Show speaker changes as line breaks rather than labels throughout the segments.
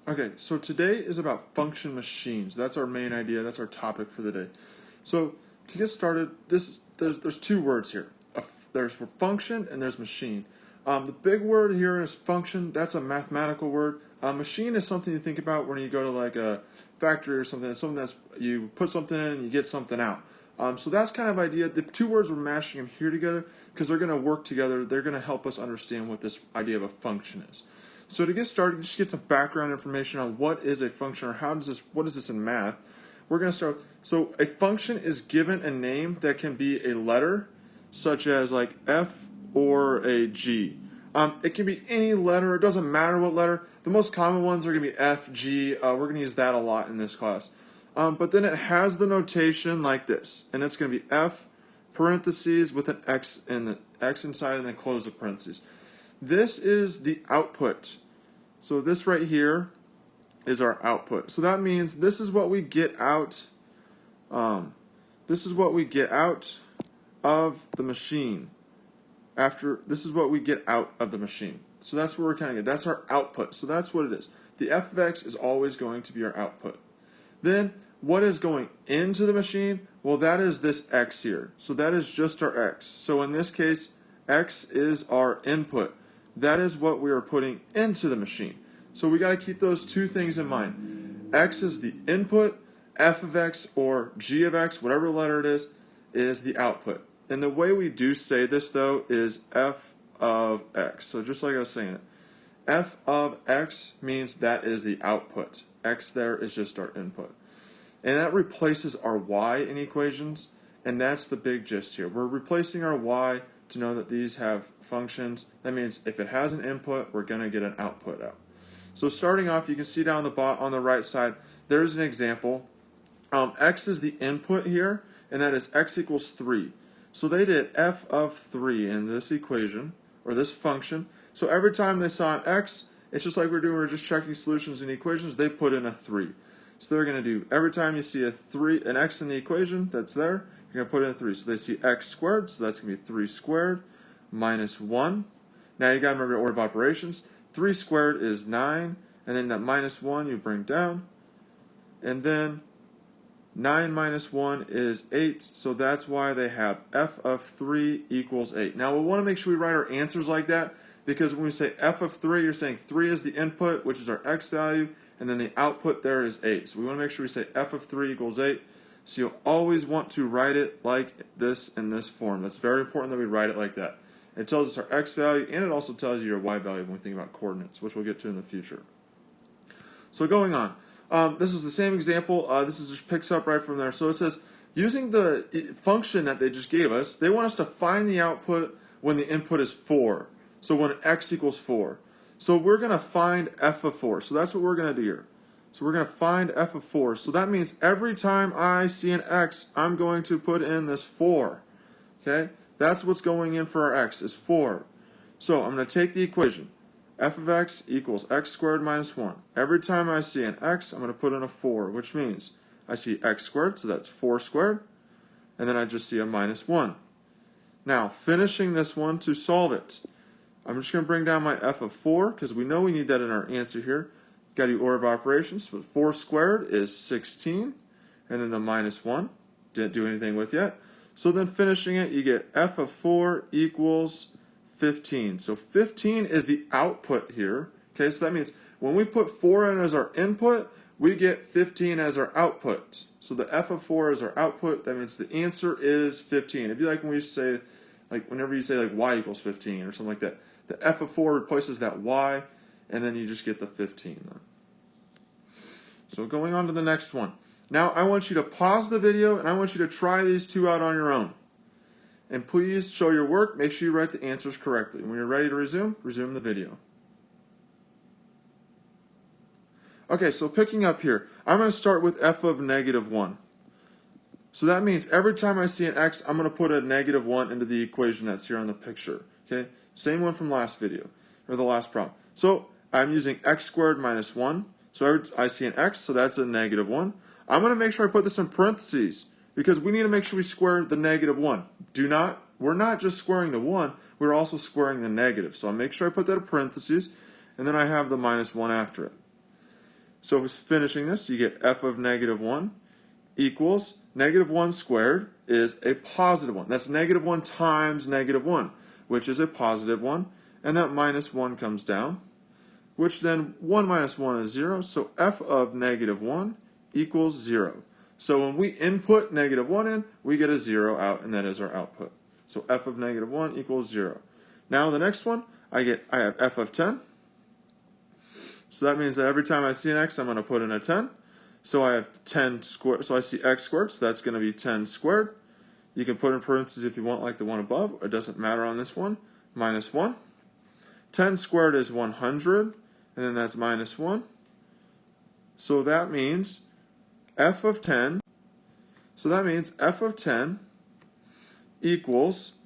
Okay, so today is about function machines. That's our main idea. That's our topic for the day. So to get started, there's two words here. There's function and there's machine. The big word here is function. That's a mathematical word. Machine is something you think about when you go to like a factory or something. It's something that's you put something in and you get something out. So that's kind of idea. The two words we're mashing them here together because they're going to work together. They're going to help us understand what this idea of a function is. So to get started, just get some background information on what is a function or what is this in math. We're going to start. So a function is given a name that can be a letter, such as like F or a G. It can be any letter. It doesn't matter what letter. The most common ones are going to be F, G. We're going to use that a lot in this class. But then it has the notation like this, and it's going to be F parentheses with an X and the X inside and then close the parentheses. This is the output. So this right here is our output. So that means this is what we get out. This is what we get out of the machine. This is what we get out of the machine. So that's where we're kind of good. That's our output. So that's what it is. The f of x is always going to be our output. Then what is going into the machine? Well, that is this x here. So that is just our x. So in this case, x is our input. That is what we are putting into the machine. So we got to keep those two things in mind. X is the input, f of x or g of x, whatever letter it is the output. And the way we do say this, though, is f of x. So just like I was saying it, f of x means that is the output. X there is just our input. And that replaces our y in equations, and that's the big gist here. We're replacing our y to know that these have functions. That means if it has an input, we're going to get an output out. So starting off, you can see down on the right side, there's an example. X is the input here, and that is x equals 3. So they did f of 3 in this equation, or this function. So every time they saw an x, it's just like we're just checking solutions in equations, they put in a 3. So they're going to do, every time you see an x in the equation that's there, you're going to put in a 3. So they see x squared, so that's going to be 3 squared minus 1. Now you got to remember your order of operations. 3 squared is 9, and then that minus 1 you bring down. And then 9 minus 1 is 8, so that's why they have f of 3 equals 8. Now we want to make sure we write our answers like that, because when we say f of 3, you're saying 3 is the input, which is our x value, and then the output there is 8. So we want to make sure we say f of 3 equals 8. So you'll always want to write it like this in this form. That's very important that we write it like that. It tells us our x value, and it also tells you your y value when we think about coordinates, which we'll get to in the future. So going on. This is the same example. This is just picks up right from there. So it says, using the function that they just gave us, they want us to find the output when the input is 4. So when x equals 4. So we're going to find f of 4. So that's what we're going to do here. So we're going to find f of 4. So that means every time I see an x, I'm going to put in this 4. Okay? That's what's going in for our x, is 4. So I'm going to take the equation. F of x equals x squared minus 1. Every time I see an x, I'm going to put in a 4, which means I see x squared, so that's 4 squared, and then I just see a minus 1. Now, finishing this one to solve it, I'm just going to bring down my f of 4, because we know we need that in our answer here. Got to do order of operations. So 4 squared is 16, and then the minus 1. Didn't do anything with yet. So then finishing it, you get f of 4 equals 15. So 15 is the output here. Okay, so that means when we put 4 in as our input, we get 15 as our output. So the f of 4 is our output. That means the answer is 15. It'd be like when we say, like whenever you say like y equals 15 or something like that. The f of 4 replaces that y, and then you just get the 15. So going on to the next one. Now I want you to pause the video, and I want you to try these two out on your own. And please show your work. Make sure you write the answers correctly. When you're ready to resume the video. Okay, so picking up here, I'm going to start with f of negative 1. So that means every time I see an x, I'm going to put a negative 1 into the equation that's here on the picture. Okay, same one from last video, or the last problem. So I'm using x squared minus 1. So every I see an x, so that's a negative 1. I'm going to make sure I put this in parentheses, because we need to make sure we square the negative 1. We're not just squaring the 1, we're also squaring the negative. So I'll make sure I put that in parentheses, and then I have the minus 1 after it. So finishing this, you get f of negative 1 equals negative 1 squared is a positive 1. That's negative 1 times negative 1, which is a positive 1. And that minus 1 comes down, which then 1 minus 1 is 0. So f of negative 1 equals 0. So when we input negative 1 in, we get a 0 out, and that is our output. So f of negative 1 equals 0. Now the next one, I have f of 10. So that means that every time I see an x, I'm going to put in a 10. So I have 10 squared. So I see x squared, so that's going to be 10 squared. You can put in parentheses if you want, like the one above. It doesn't matter on this one. Minus 1. 10 squared is 100, and then that's minus 1. So that means f of 10. So that means f of 10 equals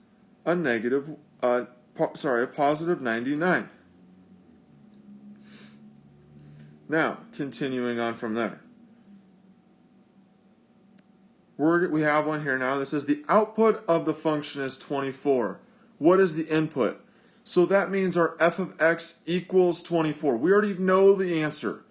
a positive 99. Now, continuing on from there. We have one here now that says the output of the function is 24. What is the input? So that means our f of x equals 24. We already know the answer.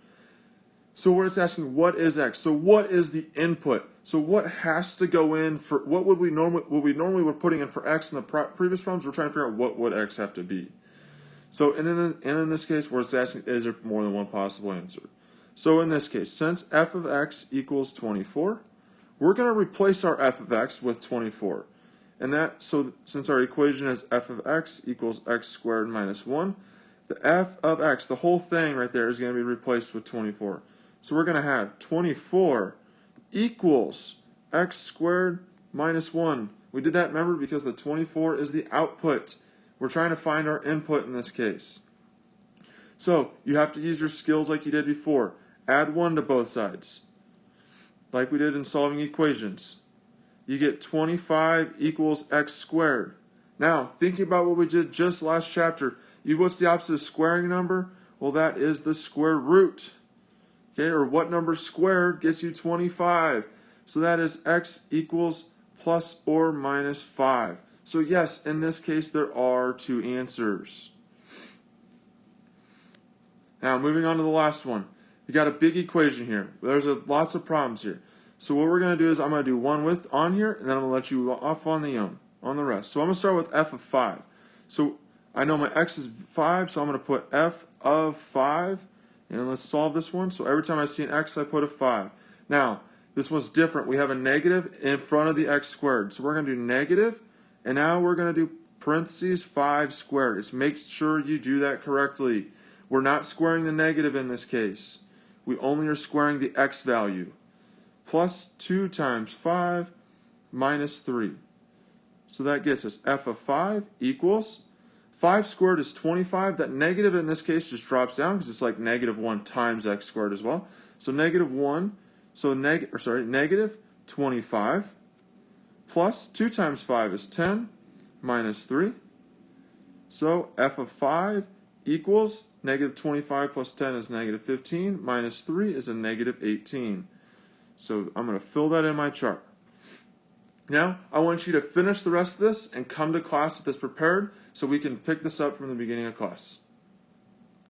So we're just asking, what is x? So what is the input? So what has to go in for, what would we normally were putting in for x in the previous problems? We're trying to figure out what would x have to be. So in this case, we're just asking, is there more than one possible answer? So in this case, since f of x equals 24, we're going to replace our f of x with 24. And so since our equation is f of x equals x squared minus 1, the f of x, the whole thing right there, is going to be replaced with 24. So we're going to have 24 equals x squared minus 1. We did that, remember, because the 24 is the output. We're trying to find our input in this case. So you have to use your skills like you did before. Add 1 to both sides, like we did in solving equations. You get 25 equals x squared. Now, thinking about what we did just last chapter, what's the opposite of squaring a number? Well, that is the square root. Okay, or what number squared gets you 25? So that is x equals plus or minus 5. So yes, in this case, there are two answers. Now, moving on to the last one. You got a big equation here. There's lots of problems here. So what we're going to do is I'm going to do one with on here, and then I'm going to let you off on the rest. So I'm going to start with f of 5. So I know my x is 5, so I'm going to put f of 5. And let's solve this one. So every time I see an x, I put a 5. Now, this one's different. We have a negative in front of the x squared. So we're going to do negative, and now we're going to do parentheses 5 squared. Just make sure you do that correctly. We're not squaring the negative in this case. We only are squaring the x value. Plus 2 times 5 minus 3. So that gets us f of 5 equals 5 squared is 25. That negative in this case just drops down because it's like negative 1 times x squared as well. So negative 1, so negative 25 plus 2 times 5 is 10 minus 3. So f of 5 equals negative 25 plus 10 is negative 15 minus 3 is a negative 18. So I'm going to fill that in my chart. Now, I want you to finish the rest of this and come to class with this prepared so we can pick this up from the beginning of class.